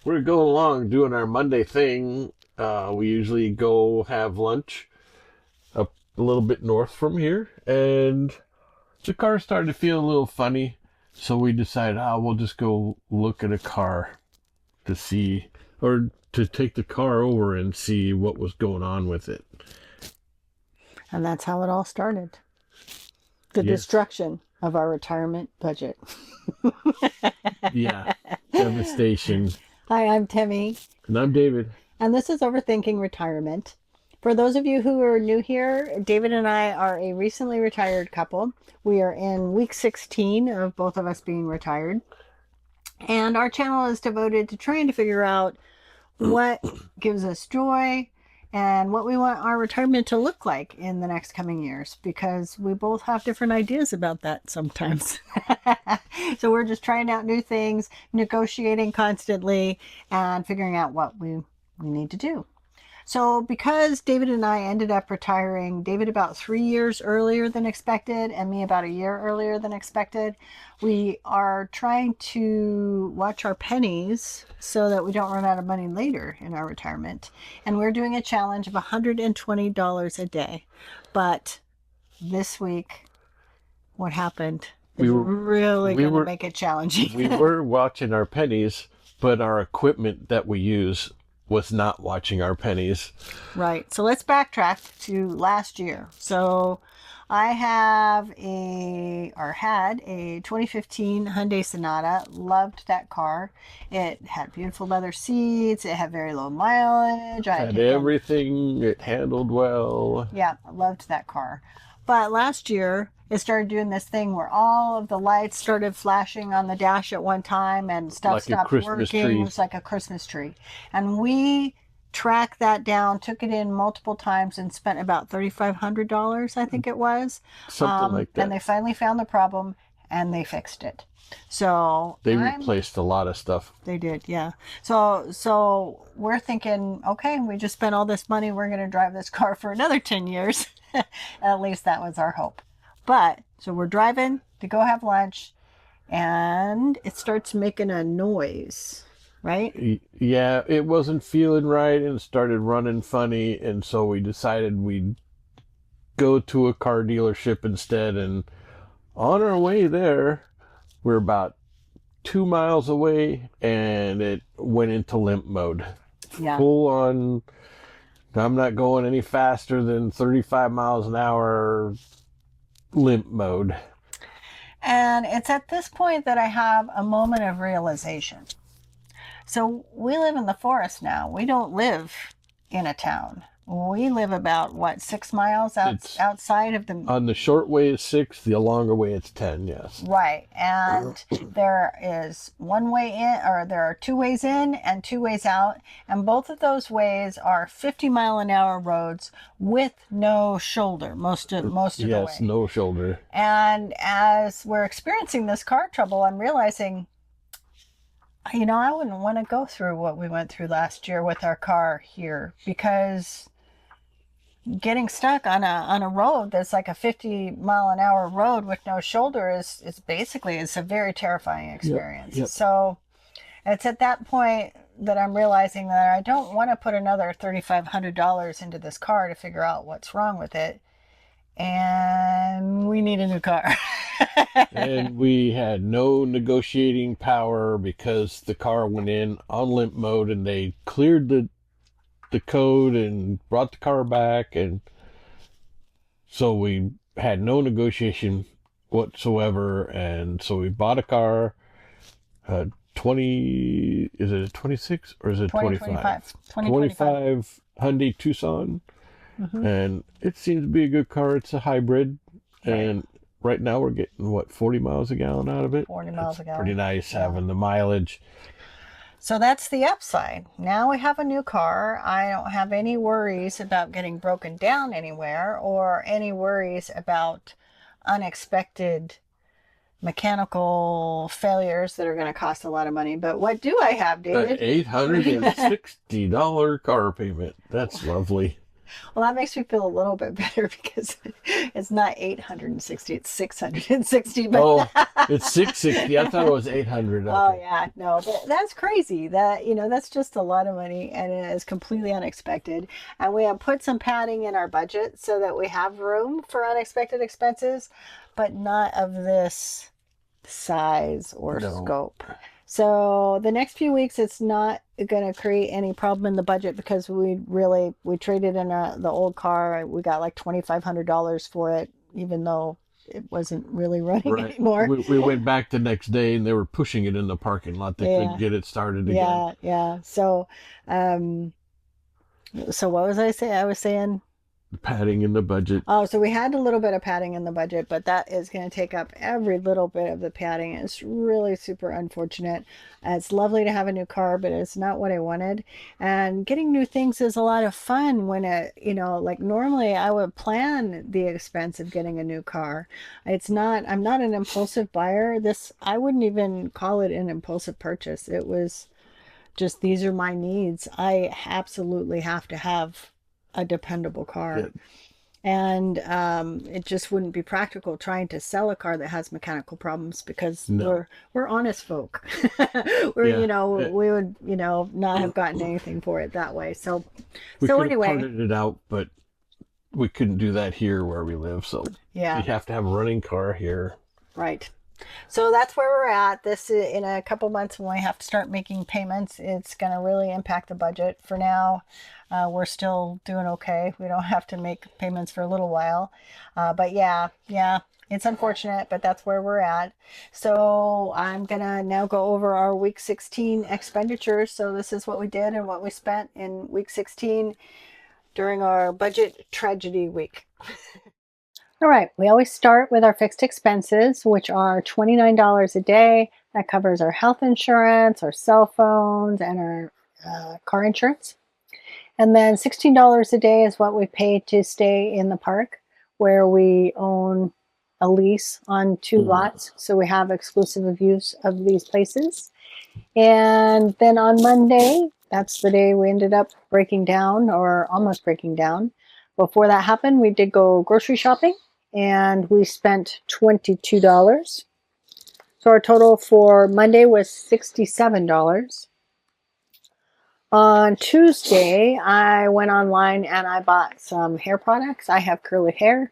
we're going along doing our Monday thing. We usually go have lunch up a little bit north from here, and the car started to feel a little funny, so we decided, we'll just go look at a car to see, or to take the car over and see what was going on with it. And that's how it all started. The Yes. destruction of our retirement budget. Yeah, devastation. Hi, I'm Timmy, And I'm David. and this is Overthinking Retirement. For those of you who are new here, David and I are a recently retired couple. We are in week 16 of both of us being retired. And our channel is devoted to trying to figure out what gives us joy and what we want our retirement to look like in the next coming years, because we both have different ideas about that sometimes. So we're just trying out new things, negotiating constantly, and figuring out what we need to do. So because David and I ended up retiring, David about 3 years earlier than expected and me about a year earlier than expected, we are trying to watch our pennies so that we don't run out of money later in our retirement. And we're doing a challenge of $120 a day. But this week, what happened is really going to make it challenging. We were watching our pennies, but our equipment that we use was not watching our pennies. Right. So let's backtrack to last year. So I had a 2015 Hyundai Sonata. Loved that car. It had beautiful leather seats. It had very low mileage. Had everything. It handled well. Yeah, I loved that car. But last year, it started doing this thing where all of the lights started flashing on the dash at one time and stuff stopped working. It was like a Christmas tree. And we tracked that down, took it in multiple times, and spent about $3,500, I think it was. Something like that. And they finally found the problem and they fixed it. So they replaced a lot of stuff. They did, yeah. So we're thinking, okay, we just spent all this money. We're going to drive this car for another 10 years. At least that was our hope. But so we're driving to go have lunch, and it starts making a noise, right? Yeah, it wasn't feeling right and started running funny, and so we decided we'd go to a car dealership instead. And on our way there, we're about 2 miles away, and it went into limp mode. Yeah. Full on, I'm not going any faster than 35 miles an hour, limp mode. And it's at this point that I have a moment of realization. So we live in the forest now. We don't live in a town. We live about, 6 miles outside of the... On the short way is 6, the longer way it's 10, yes. Right. And there is one way in, or there are 2 ways in and 2 ways out. And both of those ways are 50-mile-an-hour roads with no shoulder most of the way. Yes, no shoulder. And as we're experiencing this car trouble, I'm realizing, I wouldn't want to go through what we went through last year with our car here, because getting stuck on a road that's like a 50-mile-an-hour road with no shoulder is basically, it's a very terrifying experience. Yep. So it's at that point that I'm realizing that I don't want to put another $3,500 into this car to figure out what's wrong with it. And we need a new car. And we had no negotiating power because the car went in on limp mode, and they cleared the code and brought the car back, and so we had no negotiation whatsoever. And so we bought a car, 20, is it a 26 or is it 25? 25 Hyundai Tucson. Mm-hmm. And it seems to be a good car. It's a hybrid, and right now we're getting 40 miles a gallon out of it. 40 miles a gallon. Pretty nice having the mileage. So that's the upside. Now we have a new car. I don't have any worries about getting broken down anywhere, or any worries about unexpected mechanical failures that are going to cost a lot of money. But what do I have, David? $860 car payment. That's lovely. Well, that makes me feel a little bit better because it's not 860, it's 660. But Oh, it's 660. I thought it was 800. oh Okay. yeah, no, but that's crazy. That that's just a lot of money, and it is completely unexpected. And we have put some padding in our budget so that we have room for unexpected expenses, but not of this size or No. scope. So the next few weeks, it's not going to create any problem in the budget because we traded in the old car. We got like $2,500 for it, even though it wasn't really running Right. anymore. We went back the next day and they were pushing it in the parking lot. They couldn't Yeah, get it started again. yeah, yeah. Um, so what was I saying? I was saying, Padding in the budget. oh, so we had a little bit of padding in the budget, but that is going to take up every little bit of the padding. It's really super unfortunate. It's lovely to have a new car, but it's not what I wanted. And getting new things is a lot of fun when like normally I would plan the expense of getting a new car. I'm not an impulsive buyer. I wouldn't even call it an impulsive purchase. It was just, these are my needs. I absolutely have to have a dependable car. Yeah. And it just wouldn't be practical trying to sell a car that has mechanical problems because No. we're honest folk. we're Yeah. we would not have gotten anything for it that way. So We so could have anyway, parted it out, but we couldn't do that here where we live. So yeah, we have to have a running car here. right. So that's where we're at. This is in a couple months when we have to start making payments. It's going to really impact the budget. For now, we're still doing okay. We don't have to make payments for a little while. But yeah, it's unfortunate, but that's where we're at. So I'm going to now go over our week 16 expenditures. So this is what we did and what we spent in week 16 during our budget tragedy week. All right, we always start with our fixed expenses, which are $29 a day. That covers our health insurance, our cell phones, and our car insurance. And then $16 a day is what we pay to stay in the park, where we own a lease on 2 lots. So we have exclusive use of these places. And then on Monday, that's the day we ended up breaking down or almost breaking down. Before that happened, we did go grocery shopping and we spent $22. So our total for Monday was $67. On Tuesday, I went online and I bought some hair products. I have curly hair.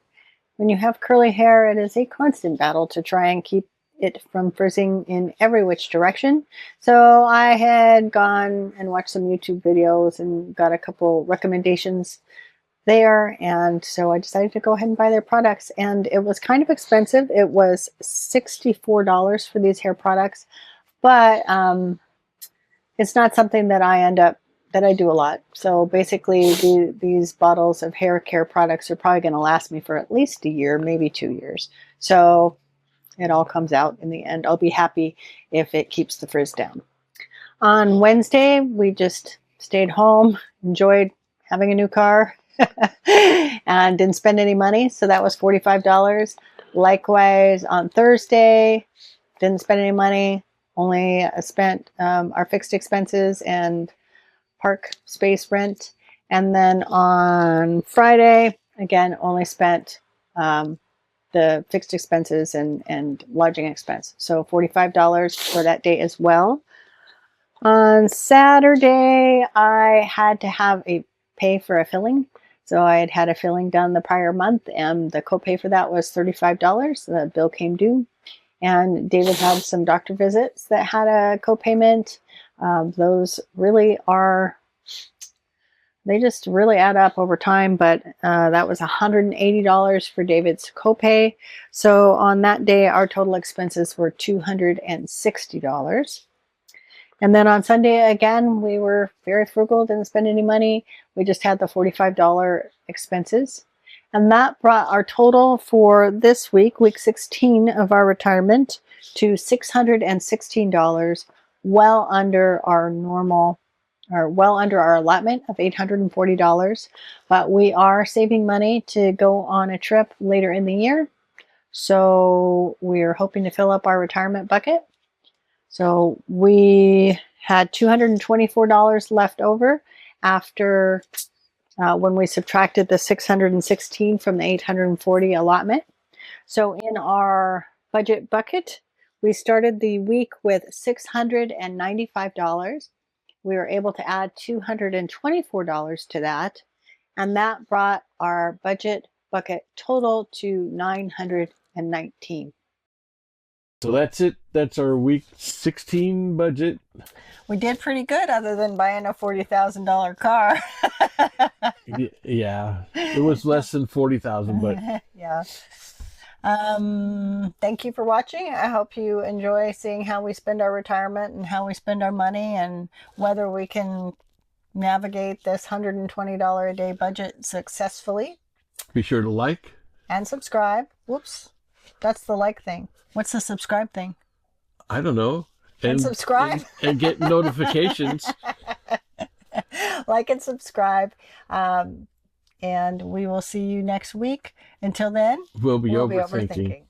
When you have curly hair, it is a constant battle to try and keep it from frizzing in every which direction. So I had gone and watched some YouTube videos and got a couple recommendations there, and so I decided to go ahead and buy their products, and it was kind of expensive. It was $64 for these hair products, but it's not something that I do a lot. So basically these bottles of hair care products are probably going to last me for at least a year, maybe 2 years. So it all comes out in the end. I'll be happy if it keeps the frizz down. On Wednesday, we just stayed home, enjoyed having a new car, and didn't spend any money. So that was $45. Likewise, on Thursday, didn't spend any money. Only spent our fixed expenses and park space rent. And then on Friday, again, only spent the fixed expenses and lodging expense. So $45 for that day as well. On Saturday, I had to have a pay for a filling. So I had had a filling done the prior month, and the copay for that was $35. The bill came due, and David had some doctor visits that had a copayment. Those really they just really add up over time, but that was $180 for David's copay. So on that day, our total expenses were $260. And then on Sunday, again, we were very frugal, didn't spend any money. We just had the $45 expenses. And that brought our total for this week, week 16 of our retirement, to $616, well under our normal, or well under our allotment of $840. But we are saving money to go on a trip later in the year. So we're hoping to fill up our retirement bucket. So we had $224 left over after when we subtracted the 616 from the 840 allotment. So in our budget bucket, we started the week with $695. We were able to add $224 to that, and that brought our budget bucket total to $919. So that's it. That's our week 16 budget. We did pretty good, other than buying a $40,000 car. Yeah, it was less than 40,000, but Yeah. Thank you for watching. I hope you enjoy seeing how we spend our retirement and how we spend our money and whether we can navigate this $120 a day budget successfully. be sure to like. And subscribe. Whoops. That's the like thing. What's the subscribe thing? I don't know. And subscribe. And get notifications. Like and subscribe. And we will see you next week. Until then, We'll be we'll be overthinking. overthinking.